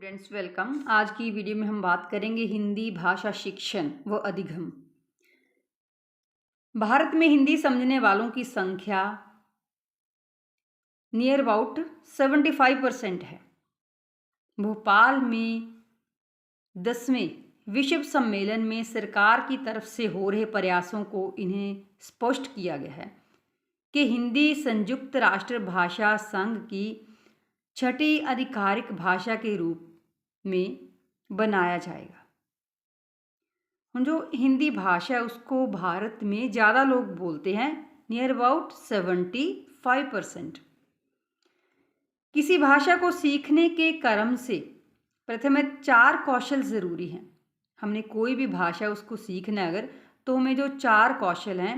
Students welcome. आज की video में हम बात करेंगे हिंदी भाषा शिक्षण व अधिगम। भारत में हिंदी समझने वालों की संख्या नियर अबाउट 75% है। भोपाल में 10वें विश्व सम्मेलन में सरकार की तरफ से हो रहे प्रयासों को इन्हें स्पष्ट किया गया है कि हिंदी संयुक्त राष्ट्र भाषा संघ की छठी आधिकारिक भाषा के रूप में बनाया जाएगा। जो हिंदी भाषा है उसको भारत में ज़्यादा लोग बोलते हैं, नियर अबाउट 75%। किसी भाषा को सीखने के क्रम से प्रथम 4 कौशल ज़रूरी हैं। हमने कोई भी भाषा उसको सीखना है अगर, तो हमें जो 4 कौशल हैं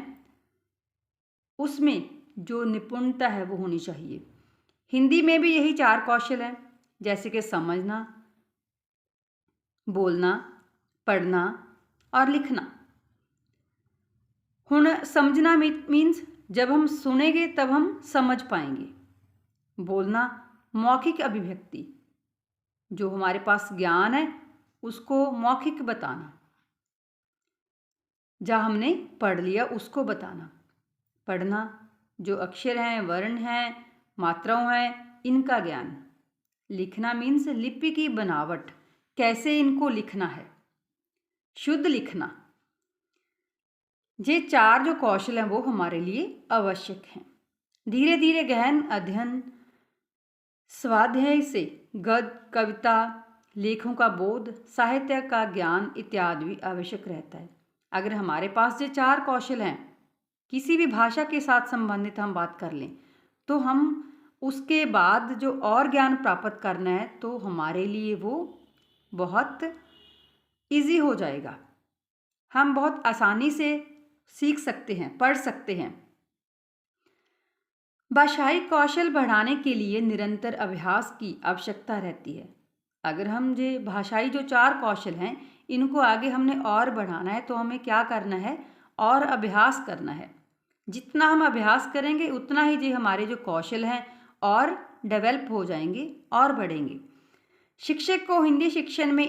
उसमें जो निपुणता है वो होनी चाहिए। हिंदी में भी यही 4 कौशल हैं, जैसे कि समझना, बोलना, पढ़ना और लिखना। हुण समझना मीन्स जब हम सुनेंगे तब हम समझ पाएंगे। बोलना मौखिक अभिव्यक्ति, जो हमारे पास ज्ञान है उसको मौखिक बताना, जहाँ हमने पढ़ लिया उसको बताना। पढ़ना जो अक्षर हैं, वर्ण हैं, मात्राओं हैं, इनका ज्ञान। लिखना मीन्स लिपि की बनावट, कैसे इनको लिखना है, शुद्ध लिखना। ये 4 जो कौशल हैं वो हमारे लिए आवश्यक हैं। धीरे धीरे गहन अध्ययन, स्वाध्याय से गद्य, कविता, लेखों का बोध, साहित्य का ज्ञान इत्यादि भी आवश्यक रहता है। अगर हमारे पास ये 4 कौशल हैं, किसी भी भाषा के साथ संबंधित हम बात कर लें, तो हम उसके बाद जो और ज्ञान प्राप्त करना है तो हमारे लिए वो बहुत इजी हो जाएगा। हम बहुत आसानी से सीख सकते हैं, पढ़ सकते हैं। भाषाई कौशल बढ़ाने के लिए निरंतर अभ्यास की आवश्यकता रहती है। अगर हम ये भाषाई जो 4 कौशल हैं इनको आगे हमने और बढ़ाना है तो हमें क्या करना है, और अभ्यास करना है। जितना हम अभ्यास करेंगे उतना ही ये हमारे जो कौशल हैं और डेवलप हो जाएंगे और बढ़ेंगे। शिक्षक को हिंदी शिक्षण में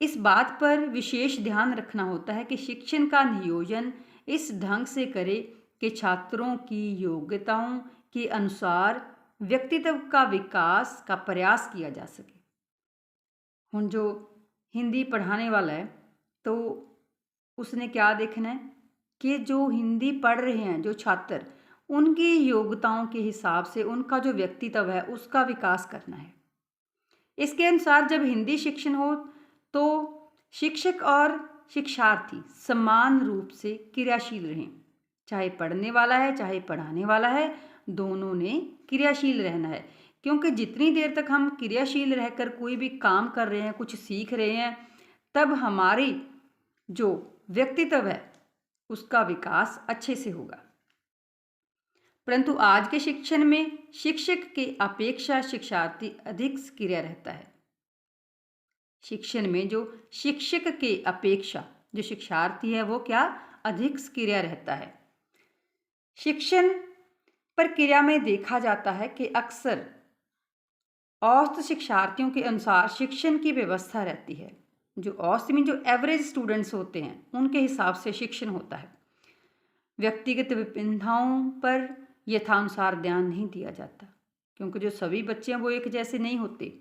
इस बात पर विशेष ध्यान रखना होता है कि शिक्षण का नियोजन इस ढंग से करे कि छात्रों की योग्यताओं के अनुसार व्यक्तित्व का विकास का प्रयास किया जा सके। हम जो हिंदी पढ़ाने वाला है तो उसने क्या देखना है कि जो हिंदी पढ़ रहे हैं जो छात्र, उनकी योग्यताओं के हिसाब से उनका जो व्यक्तित्व है उसका विकास करना है। इसके अनुसार जब हिंदी शिक्षण हो तो शिक्षक और शिक्षार्थी समान रूप से क्रियाशील रहें। चाहे पढ़ने वाला है चाहे पढ़ाने वाला है, दोनों ने क्रियाशील रहना है। क्योंकि जितनी देर तक हम क्रियाशील रहकर कोई भी काम कर रहे हैं, कुछ सीख रहे हैं, तब हमारी जो व्यक्तित्व है उसका विकास अच्छे से होगा। परंतु आज के शिक्षण में शिक्षक के अपेक्षा शिक्षार्थी अधिक सक्रिय रहता है। शिक्षण में जो शिक्षक के अपेक्षा जो शिक्षार्थी है वो क्या अधिक सक्रिय रहता है। शिक्षण प्रक्रिया में देखा जाता है कि अक्सर औसत शिक्षार्थियों के अनुसार शिक्षण की व्यवस्था रहती है। जो औसत में जो एवरेज स्टूडेंट्स होते हैं उनके हिसाब से शिक्षण होता है। व्यक्तिगत विभिन्नताओं पर यथानुसार ध्यान नहीं दिया जाता, क्योंकि जो सभी बच्चे हैं वो एक जैसे नहीं होते।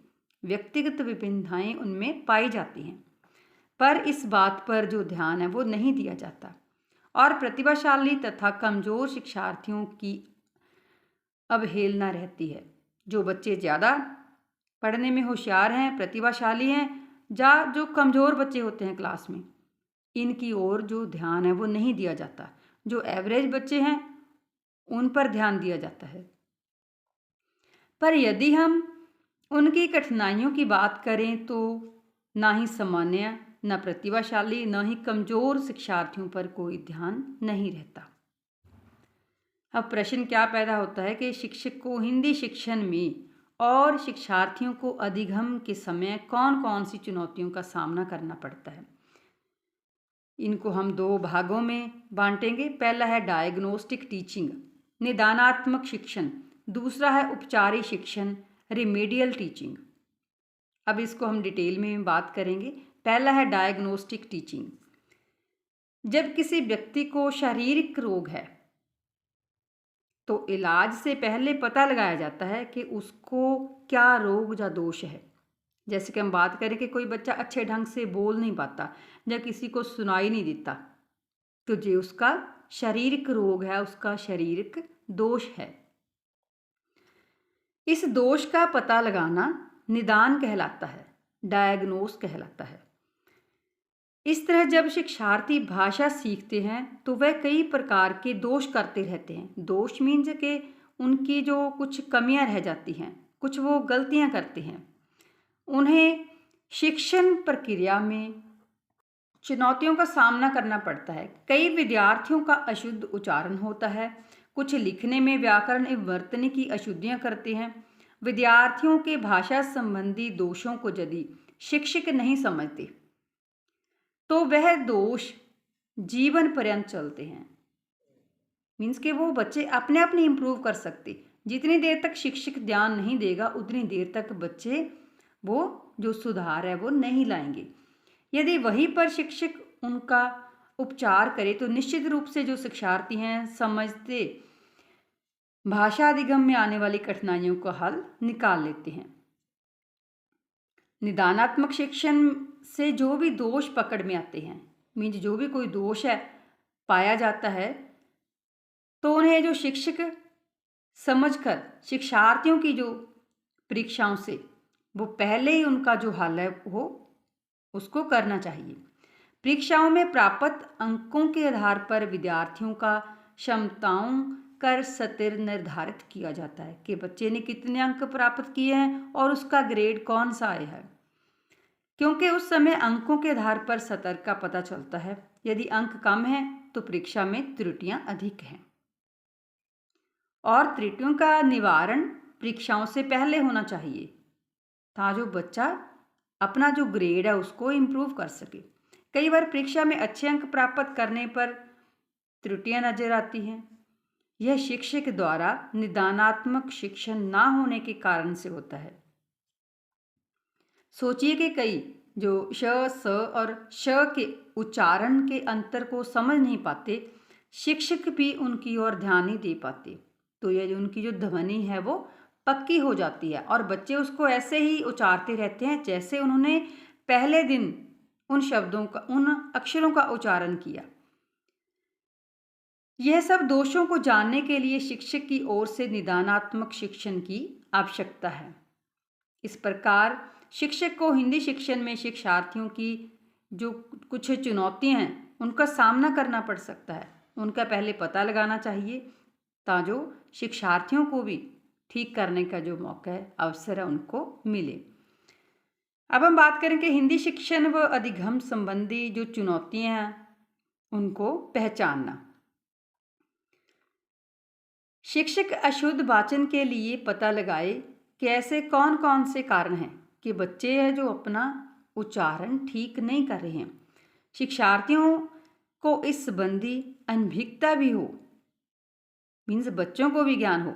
व्यक्तिगत विभिन्नताएं उनमें पाई जाती हैं, पर इस बात पर जो ध्यान है वो नहीं दिया जाता। और प्रतिभाशाली तथा कमज़ोर शिक्षार्थियों की अवहेलना रहती है। जो बच्चे ज़्यादा पढ़ने में होशियार हैं, प्रतिभाशाली हैं, या जो कमज़ोर बच्चे होते हैं क्लास में, इनकी ओर जो ध्यान है वो नहीं दिया जाता। जो एवरेज बच्चे हैं उन पर ध्यान दिया जाता है। पर यदि हम उनकी कठिनाइयों की बात करें तो ना ही सामान्य, न प्रतिभाशाली, न ही कमज़ोर शिक्षार्थियों पर कोई ध्यान नहीं रहता। अब प्रश्न क्या पैदा होता है कि शिक्षक को हिंदी शिक्षण में और शिक्षार्थियों को अधिगम के समय कौन कौन सी चुनौतियों का सामना करना पड़ता है। इनको हम 2 भागों में बांटेंगे। पहला है डायग्नोस्टिक टीचिंग, निदानात्मक शिक्षण। दूसरा है उपचारी शिक्षण, रिमेडियल टीचिंग। अब इसको हम डिटेल में बात करेंगे। पहला है डायग्नोस्टिक टीचिंग। जब किसी व्यक्ति को शारीरिक रोग है तो इलाज से पहले पता लगाया जाता है कि उसको क्या रोग या दोष है। जैसे कि हम बात करें कि कोई बच्चा अच्छे ढंग से बोल नहीं पाता या किसी को सुनाई नहीं देता, तो ये उसका शारीरिक रोग है, उसका शारीरिक दोष है। इस दोष का पता लगाना निदान कहलाता है, डायग्नोस कहलाता है। इस तरह जब शिक्षार्थी भाषा सीखते हैं तो वह कई प्रकार के दोष करते रहते हैं। दोष मीन्स कि उनकी जो कुछ कमियां रह जाती हैं, कुछ वो गलतियां करते हैं। उन्हें शिक्षण प्रक्रिया में चुनौतियों का सामना करना पड़ता है। कई विद्यार्थियों का अशुद्ध उच्चारण होता है, कुछ लिखने में व्याकरण एवं वर्तनी की अशुद्धियां करते हैं। विद्यार्थियों के भाषा संबंधी दोषों को यदि शिक्षक नहीं समझते तो वह दोष जीवन पर्यंत चलते हैं। मीन्स कि वो बच्चे अपने आप नहीं इम्प्रूव कर सकते। जितनी देर तक शिक्षक ध्यान नहीं देगा उतनी देर तक बच्चे वो जो सुधार है वो नहीं लाएंगे। यदि वहीं पर शिक्षक उनका उपचार करे तो निश्चित रूप से जो शिक्षार्थी हैं समझते भाषा अधिगम में आने वाली कठिनाइयों का हल निकाल लेते हैं। निदानात्मक शिक्षण से जो भी दोष पकड़ में आते हैं, मीन्स जो भी कोई दोष है पाया जाता है, तो उन्हें जो शिक्षक समझकर शिक्षार्थियों की जो परीक्षाओं से वो पहले ही उनका जो हल है वो उसको करना चाहिए। परीक्षाओं में प्राप्त अंकों के आधार पर विद्यार्थियों का क्षमताओं कर स्तर निर्धारित किया जाता है कि बच्चे ने कितने अंक प्राप्त किए हैं और उसका ग्रेड कौन सा आया है, क्योंकि उस समय अंकों के आधार पर स्तर का पता चलता है। यदि अंक कम हैं तो परीक्षा में त्रुटियां अधिक हैं और त्रुटियों का निवारण परीक्षाओं से पहले होना चाहिए ताकि जो बच्चा अपना जो ग्रेड है उसको इम्प्रूव कर सके। कई बार परीक्षा में अच्छे अंक प्राप्त करने पर त्रुटियां नजर आती हैं। यह शिक्षक द्वारा निदानात्मक शिक्षण ना होने के कारण से होता है। सोचिए कि कई जो श, स और श के उच्चारण के अंतर को समझ नहीं पाते, शिक्षक भी उनकी ओर ध्यान नहीं दे पाते, तो यह उनकी जो ध्वनि है वो पक्की हो जाती है और बच्चे उसको ऐसे ही उच्चारते रहते हैं जैसे उन्होंने पहले दिन उन शब्दों का, उन अक्षरों का उच्चारण किया। यह सब दोषों को जानने के लिए शिक्षक की ओर से निदानात्मक शिक्षण की आवश्यकता है। इस प्रकार शिक्षक को हिंदी शिक्षण में शिक्षार्थियों की जो कुछ चुनौतियां हैं उनका सामना करना पड़ सकता है। उनका पहले पता लगाना चाहिए ताकि जो शिक्षार्थियों को भी ठीक करने का जो मौका है, अवसर है, उनको मिले। अब हम बात करें कि हिंदी शिक्षण व अधिगम संबंधी जो चुनौतियां हैं उनको पहचानना। शिक्षक अशुद्ध वाचन के लिए पता लगाए कि ऐसे कौन कौन से कारण हैं कि बच्चे हैं जो अपना उच्चारण ठीक नहीं कर रहे हैं। शिक्षार्थियों को इस संबंधी अनभिज्ञता भी हो, मीन्स बच्चों को भी ज्ञान हो।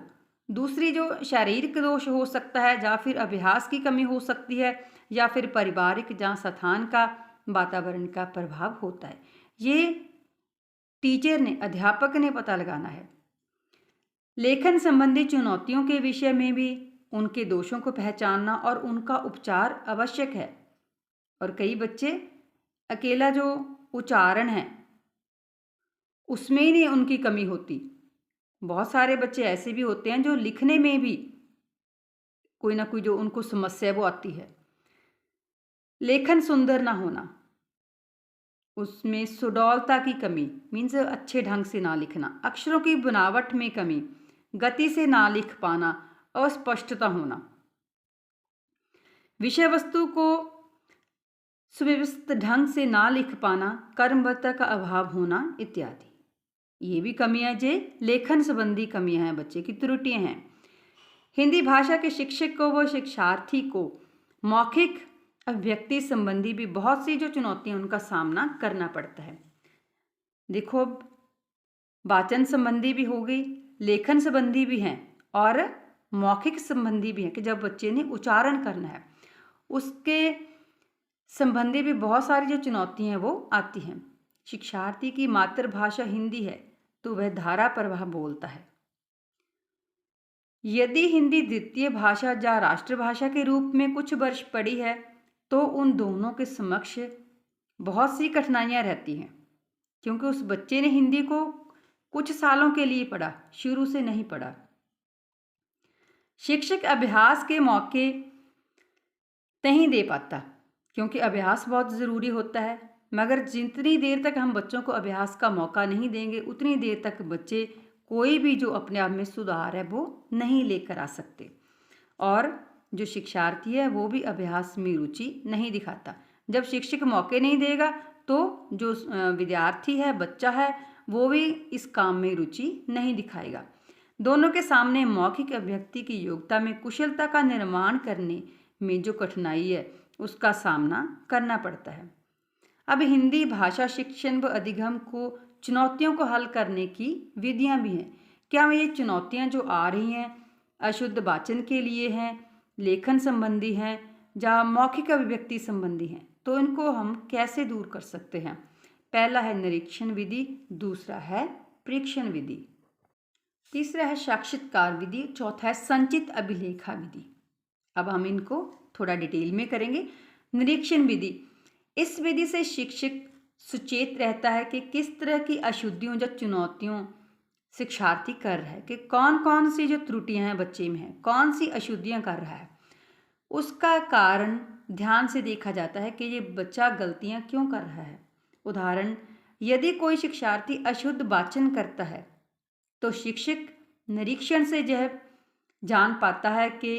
दूसरी जो शारीरिक दोष हो सकता है या फिर अभ्यास की कमी हो सकती है या फिर पारिवारिक या स्थान का वातावरण का प्रभाव होता है। ये टीचर ने, अध्यापक ने पता लगाना है। लेखन संबंधी चुनौतियों के विषय में भी उनके दोषों को पहचानना और उनका उपचार आवश्यक है। और कई बच्चे अकेला जो उच्चारण है उसमें ही नहीं उनकी कमी होती। बहुत सारे बच्चे ऐसे भी होते हैं जो लिखने में भी कोई ना कोई जो उनको समस्या वो आती है। लेखन सुंदर ना होना, उसमें सुडौलता की कमी, मीन्स अच्छे ढंग से ना लिखना, अक्षरों की बनावट में कमी, गति से ना लिख पाना, अस्पष्टता होना, विषय वस्तु को सुव्यवस्थित ढंग से ना लिख पाना, कर्मवत्ता का अभाव होना इत्यादि। ये भी कमियां जो लेखन संबंधी कमियां हैं, बच्चे की त्रुटियां हैं। हिंदी भाषा के शिक्षक को व शिक्षार्थी को मौखिक अभिव्यक्ति संबंधी भी बहुत सी जो चुनौतियां उनका सामना करना पड़ता है। देखो, अब वाचन संबंधी भी हो गई, लेखन संबंधी भी हैं और मौखिक संबंधी भी है कि जब बच्चे ने उच्चारण करना है, उसके संबंधी भी बहुत सारी जो चुनौतियाँ हैं वो आती हैं। शिक्षार्थी की मातृभाषा हिंदी है तो वह धारा प्रवाह बोलता है। यदि हिंदी द्वितीय भाषा या राष्ट्रभाषा के रूप में कुछ वर्ष पड़ी है तो उन दोनों के समक्ष बहुत सी कठिनाइयाँ रहती हैं, क्योंकि उस बच्चे ने हिंदी को कुछ सालों के लिए पढ़ा, शुरू से नहीं पढ़ा। शिक्षक अभ्यास के मौके नहीं दे पाता, क्योंकि अभ्यास बहुत ज़रूरी होता है, मगर जितनी देर तक हम बच्चों को अभ्यास का मौका नहीं देंगे उतनी देर तक बच्चे कोई भी जो अपने आप में सुधार है वो नहीं लेकर आ सकते। और जो शिक्षार्थी है वो भी अभ्यास में रुचि नहीं दिखाता। जब शिक्षक मौके नहीं देगा तो जो विद्यार्थी है, बच्चा है, वो भी इस काम में रुचि नहीं दिखाएगा। दोनों के सामने मौखिक अभिव्यक्ति की योग्यता में कुशलता का निर्माण करने में जो कठिनाई है उसका सामना करना पड़ता है। अब हिंदी भाषा शिक्षण व अधिगम को चुनौतियों को हल करने की विधियां भी हैं। क्या ये चुनौतियां जो आ रही हैं अशुद्ध वाचन के लिए हैं, लेखन संबंधी हैं या मौखिक अभिव्यक्ति संबंधी हैं, तो इनको हम कैसे दूर कर सकते हैं? पहला है निरीक्षण विधि, दूसरा है परीक्षण विधि, तीसरा है साक्षात्कार विधि, चौथा है संचित अभिलेखा विधि। अब हम इनको थोड़ा डिटेल में करेंगे। निरीक्षण विधि, इस विधि से शिक्षक सुचेत रहता है कि किस तरह की अशुद्धियों या चुनौतियों शिक्षार्थी कर रहा है, कि कौन कौन सी जो त्रुटियां हैं बच्चे में हैं, कौन सी अशुद्धियां कर रहा है। उसका कारण ध्यान से देखा जाता है कि ये बच्चा गलतियां क्यों कर रहा है। उदाहरण, यदि कोई शिक्षार्थी अशुद्ध वाचन करता है तो शिक्षक निरीक्षण से यह जान पाता है कि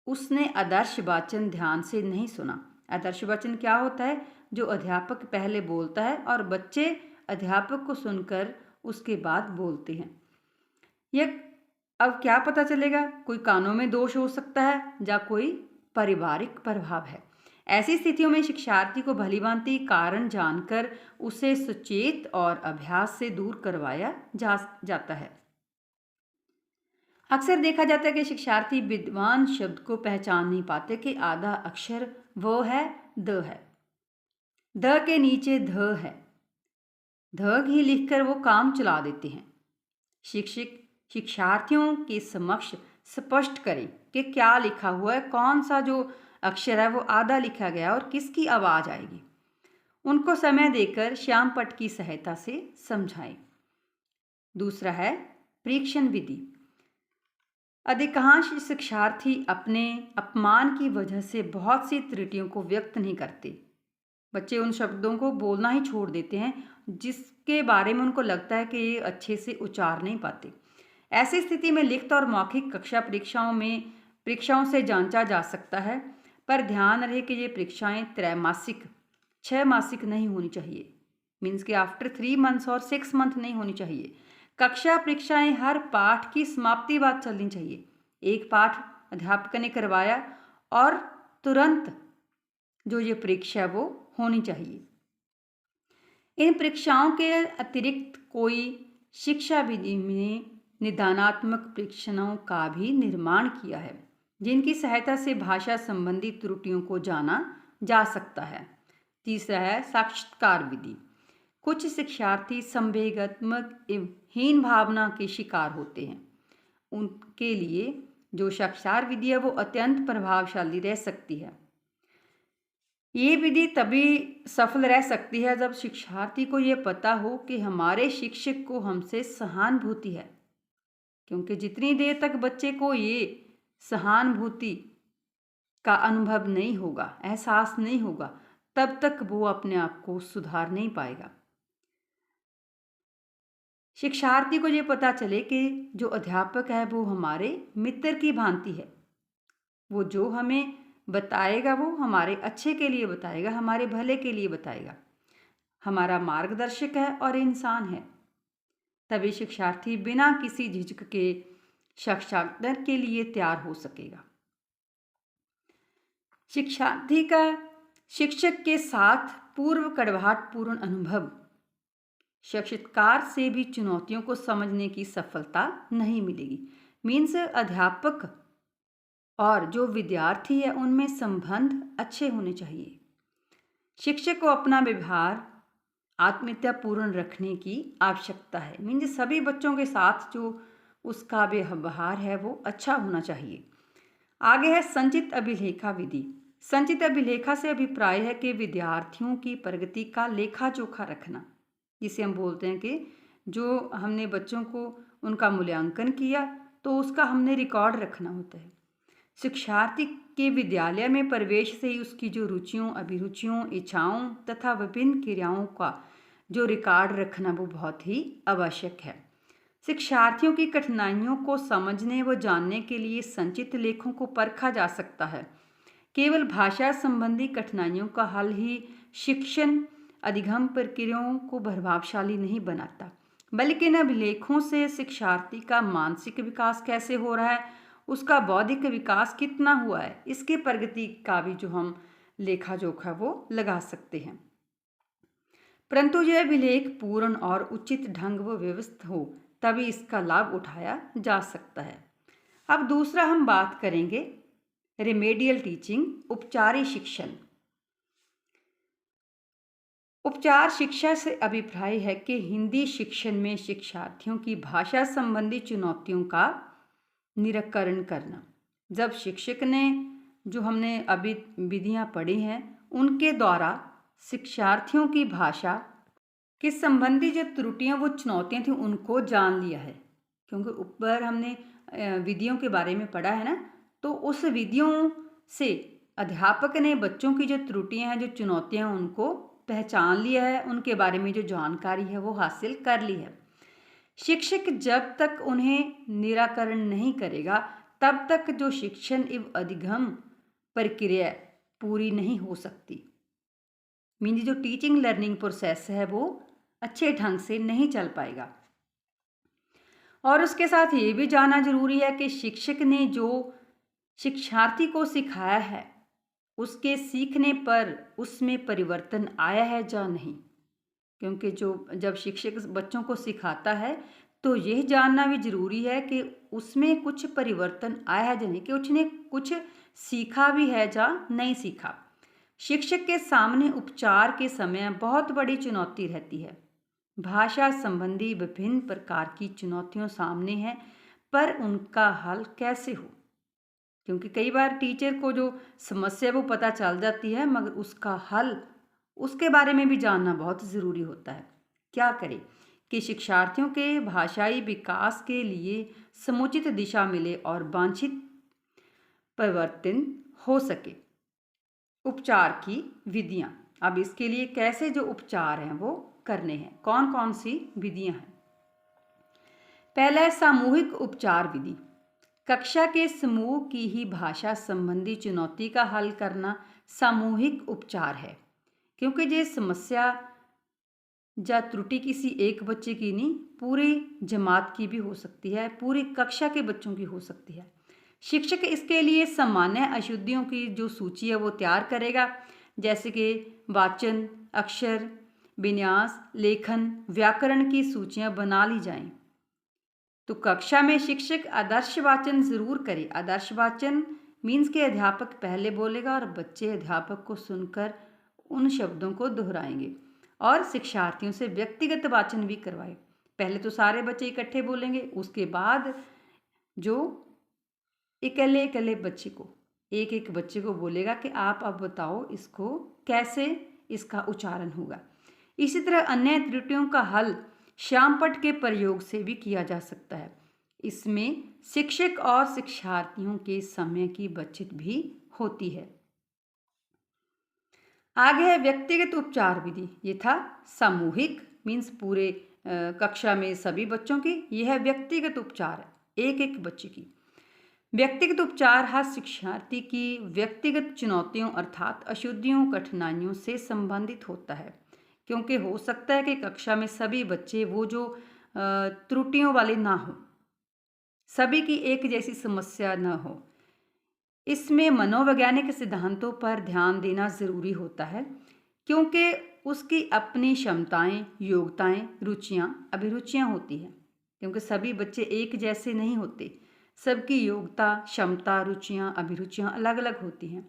उसने आदर्श वाचन ध्यान से नहीं सुना। आदर्श वाचन क्या होता है? जो अध्यापक पहले बोलता है और बच्चे अध्यापक को सुनकर उसके बाद बोलते हैं। यह अब क्या पता चलेगा? कोई कानों में दोष हो सकता है या कोई पारिवारिक प्रभाव है। ऐसी स्थितियों में शिक्षार्थी को भलीभांति कारण जानकर उसे सुचेत और अभ्यास से दूर करवाया जाता है। अक्सर देखा जाता है कि शिक्षार्थी विद्वान शब्द को पहचान नहीं पाते कि आधा अक्षर वो है द है, द के नीचे ध है, ध ही लिखकर वो काम चला देते हैं। शिक्षक शिक्षार्थियों के समक्ष स्पष्ट करें कि क्या लिखा हुआ है, कौन सा जो अक्षर है वो आधा लिखा गया और किसकी आवाज़ आएगी। उनको समय देकर श्यामपट्ट की सहायता से समझाएं। दूसरा है परीक्षण विधि। अधिकांश शिक्षार्थी अपने अपमान की वजह से बहुत सी त्रुटियों को व्यक्त नहीं करते। बच्चे उन शब्दों को बोलना ही छोड़ देते हैं जिसके बारे में उनको लगता है कि ये अच्छे से उच्चार नहीं पाते। ऐसी स्थिति में लिखित और मौखिक कक्षा परीक्षाओं से जांचा जा सकता है, पर ध्यान रहे कि ये परीक्षाएं त्रैमासिक 6 मासिक नहीं होनी चाहिए। मीन्स कि आफ्टर 3 मंथ्स और 6 मंथ नहीं होनी चाहिए। कक्षा परीक्षाएं हर पाठ की समाप्ति बाद चलनी चाहिए। एक पाठ अध्यापक ने करवाया और तुरंत जो ये परीक्षा है वो होनी चाहिए। इन परीक्षाओं के अतिरिक्त कोई शिक्षा विधि में निदानात्मक परीक्षणों का भी निर्माण किया है, जिनकी सहायता से भाषा संबंधी त्रुटियों को जाना जा सकता है। तीसरा है साक्षात्कार विधि। कुछ शिक्षार्थी संवेगात्मक एवं हीन भावना के शिकार होते हैं। उनके लिए जो साक्षात्कार विधि है वो अत्यंत प्रभावशाली रह सकती है। ये विधि तभी सफल रह सकती है जब शिक्षार्थी को ये पता हो कि हमारे शिक्षक को हमसे सहानुभूति है, क्योंकि जितनी देर तक बच्चे को ये सहानुभूति का अनुभव नहीं होगा, एहसास नहीं होगा, तब तक वो अपने आप को सुधार नहीं पाएगा। शिक्षार्थी को ये पता चले कि जो अध्यापक है वो हमारे मित्र की भांति है, वो जो हमें बताएगा वो हमारे अच्छे के लिए बताएगा, हमारे भले के लिए बताएगा, हमारा मार्गदर्शक है और इंसान है। तभी शिक्षार्थी बिना किसी झिझक के साक्षात्कार के लिए तैयार हो सकेगा। शिक्षार्थी का शिक्षक के साथ पूर्व कड़वाहटपूर्ण अनुभव साक्षात्कार से भी चुनौतियों को समझने की सफलता नहीं मिलेगी। मीन्स अध्यापक और जो विद्यार्थी है उनमें संबंध अच्छे होने चाहिए। शिक्षक को अपना व्यवहार आत्मीयतापूर्ण रखने की आवश्यकता है। मीन्स सभी बच्चों के साथ जो उसका व्यवहार है वो अच्छा होना चाहिए। आगे है संचित अभिलेखा विधि। संचित अभिलेखा से अभिप्राय है कि विद्यार्थियों की प्रगति का लेखा जोखा रखना, जिसे हम बोलते हैं कि जो हमने बच्चों को उनका मूल्यांकन किया तो उसका हमने रिकॉर्ड रखना होता है। शिक्षार्थी के विद्यालय में प्रवेश से ही उसकी जो रुचियों, अभिरुचियों, इच्छाओं तथा विभिन्न क्रियाओं का जो रिकॉर्ड रखना वो बहुत ही आवश्यक है। शिक्षार्थियों की कठिनाइयों को समझने व जानने के लिए संचित लेखों को परखा जा सकता है। केवल भाषा संबंधी कठिनाइयों का हल ही शिक्षण अधिगम प्रक्रियाओं को प्रभावशाली नहीं बनाता, बल्कि इन अभिलेखों से शिक्षार्थी का मानसिक विकास कैसे हो रहा है, उसका बौद्धिक विकास कितना हुआ है, इसकी प्रगति का भी जो हम लेखा जोखा वो लगा सकते हैं। परंतु यह अभिलेख पूर्ण और उचित ढंग व व्यवस्थित हो तभी इसका लाभ उठाया जा सकता है। अब दूसरा हम बात करेंगे रेमेडियल टीचिंग, उपचारी शिक्षण। उपचार शिक्षा से अभिप्राय है कि हिंदी शिक्षण में शिक्षार्थियों की भाषा संबंधी चुनौतियों का निराकरण करना। जब शिक्षक ने जो हमने अभी विधियां पढ़ी हैं उनके द्वारा शिक्षार्थियों की भाषा के संबंधी जो त्रुटियां वो चुनौतियां थी उनको जान लिया है, क्योंकि ऊपर हमने विधियों के बारे में पढ़ा है ना, तो उस विधियों से अध्यापक ने बच्चों की जो त्रुटियां हैं, जो चुनौतियां, उनको पहचान लिया है, उनके बारे में जो जानकारी है वो हासिल कर ली है। शिक्षक जब तक उन्हें निराकरण नहीं करेगा तब तक जो शिक्षण एवं अधिगम प्रक्रिया पूरी नहीं हो सकती। मीन्स जो टीचिंग लर्निंग प्रोसेस है वो अच्छे ढंग से नहीं चल पाएगा। और उसके साथ ये भी जानना जरूरी है कि शिक्षक ने जो शिक्षार्थी को सिखाया है उसके सीखने पर उसमें परिवर्तन आया है या नहीं, क्योंकि जब शिक्षक बच्चों को सिखाता है तो यह जानना भी जरूरी है कि उसमें कुछ परिवर्तन आया है या नहीं, कि उसने कुछ सीखा भी है या नहीं सीखा। शिक्षक के सामने उपचार के समय बहुत बड़ी चुनौती रहती है। भाषा संबंधी विभिन्न प्रकार की चुनौतियां सामने हैं, पर उनका हल कैसे हो, क्योंकि कई बार टीचर को जो समस्या वो पता चल जाती है मगर उसका हल, उसके बारे में भी जानना बहुत ज़रूरी होता है। क्या करें कि शिक्षार्थियों के भाषाई विकास के लिए समुचित दिशा मिले और वांछित परिवर्तन हो सके। उपचार की विधियां। अब इसके लिए कैसे जो उपचार हैं वो करने हैं, कौन कौन सी विधियां हैं। पहला है सामूहिक उपचार विधि। कक्षा के समूह की ही भाषा संबंधी चुनौती का हल करना सामूहिक उपचार है, क्योंकि ये समस्या या त्रुटि किसी एक बच्चे की नहीं, पूरी जमात की भी हो सकती है, पूरी कक्षा के बच्चों की हो सकती है। शिक्षक इसके लिए सामान्य अशुद्धियों की जो सूची है वो तैयार करेगा, जैसे कि वाचन, अक्षर, विन्यास, लेखन, व्याकरण की सूचियां बना ली जाएं। तो कक्षा में शिक्षक आदर्श वाचन जरूर करे। आदर्श वाचन मीन्स के अध्यापक पहले बोलेगा और बच्चे अध्यापक को सुनकर उन शब्दों को दोहराएंगे, और शिक्षार्थियों से व्यक्तिगत वाचन भी करवाए। पहले तो सारे बच्चे इकट्ठे बोलेंगे, उसके बाद जो इकल्ले इकल्ले बच्चे को, एक एक बच्चे को बोलेगा कि आप अब बताओ इसको कैसे इसका उच्चारण होगा। इसी तरह अन्य त्रुटियों का हल श्यामपट्ट के प्रयोग से भी किया जा सकता है। इसमें शिक्षक और शिक्षार्थियों के समय की बचत भी होती है। आगे है व्यक्तिगत उपचार विधि। ये था सामूहिक, मीन्स पूरे कक्षा में सभी बच्चों की। यह है व्यक्तिगत उपचार, एक एक बच्चे की। व्यक्तिगत उपचार हर शिक्षार्थी की व्यक्तिगत चुनौतियों अर्थात अशुद्धियों, कठिनाइयों से संबंधित होता है, क्योंकि हो सकता है कि कक्षा में सभी बच्चे वो जो त्रुटियों वाले ना हो, सभी की एक जैसी समस्या न हो। इसमें मनोवैज्ञानिक सिद्धांतों पर ध्यान देना ज़रूरी होता है, क्योंकि उसकी अपनी क्षमताएं, योग्यताएं, रुचियां, अभिरुचियां होती हैं, क्योंकि सभी बच्चे एक जैसे नहीं होते। सबकी योग्यता, क्षमता, रुचियाँ, अभिरुचियाँ अलग अलग होती हैं।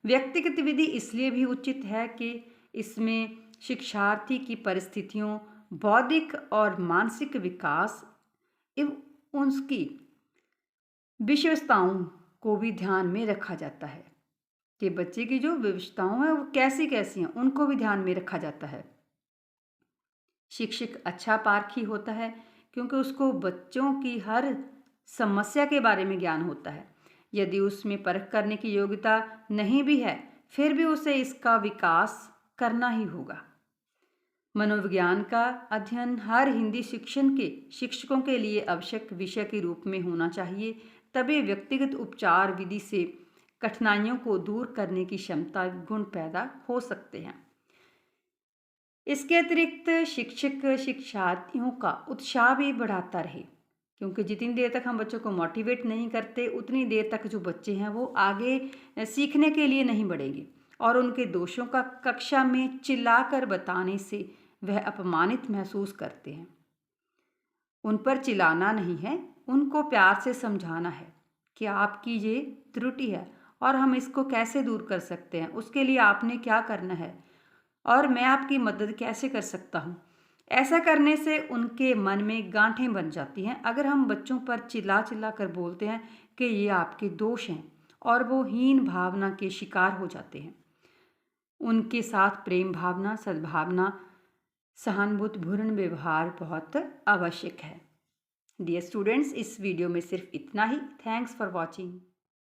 व्यक्तिगत विधि इसलिए भी उचित है कि इसमें शिक्षार्थी की परिस्थितियों, बौद्धिक और मानसिक विकास एवं उसकी विशेषताओं को भी ध्यान में रखा जाता है कि बच्चे की जो विशेषताएं हैं वो कैसी कैसी हैं, उनको भी ध्यान में रखा जाता है। शिक्षक अच्छा पारखी होता है क्योंकि उसको बच्चों की हर समस्या के बारे में ज्ञान होता है। यदि उसमें परख करने की योग्यता नहीं भी है, फिर भी उसे इसका विकास करना ही होगा। मनोविज्ञान का अध्ययन हर हिंदी शिक्षण के शिक्षकों के लिए आवश्यक विषय के रूप में होना चाहिए, तभी व्यक्तिगत उपचार विधि से कठिनाइयों को दूर करने की क्षमता गुण पैदा हो सकते हैं। इसके अतिरिक्त शिक्षक शिक्षार्थियों का उत्साह भी बढ़ाता रहे, क्योंकि जितनी देर तक हम बच्चों को मोटिवेट नहीं करते उतनी देर तक जो बच्चे हैं वो आगे सीखने के लिए नहीं बढ़ेंगे और उनके दोषों का कक्षा में चिल्लाकर बताने से वह अपमानित महसूस करते हैं। उन पर चिल्लाना नहीं है, उनको प्यार से समझाना है कि आपकी ये त्रुटि है और हम इसको कैसे दूर कर सकते हैं, उसके लिए आपने क्या करना है और मैं आपकी मदद कैसे कर सकता हूँ। ऐसा करने से उनके मन में गांठें बन जाती हैं। अगर हम बच्चों पर चिल्ला चिल्ला कर बोलते हैं कि ये आपके दोष हैं और वो हीन भावना के शिकार हो जाते हैं। उनके साथ प्रेम भावना, सद्भावना, सहानुभूतिपूर्ण व्यवहार बहुत आवश्यक है। डियर स्टूडेंट्स, इस वीडियो में सिर्फ इतना ही। Thanks for watching.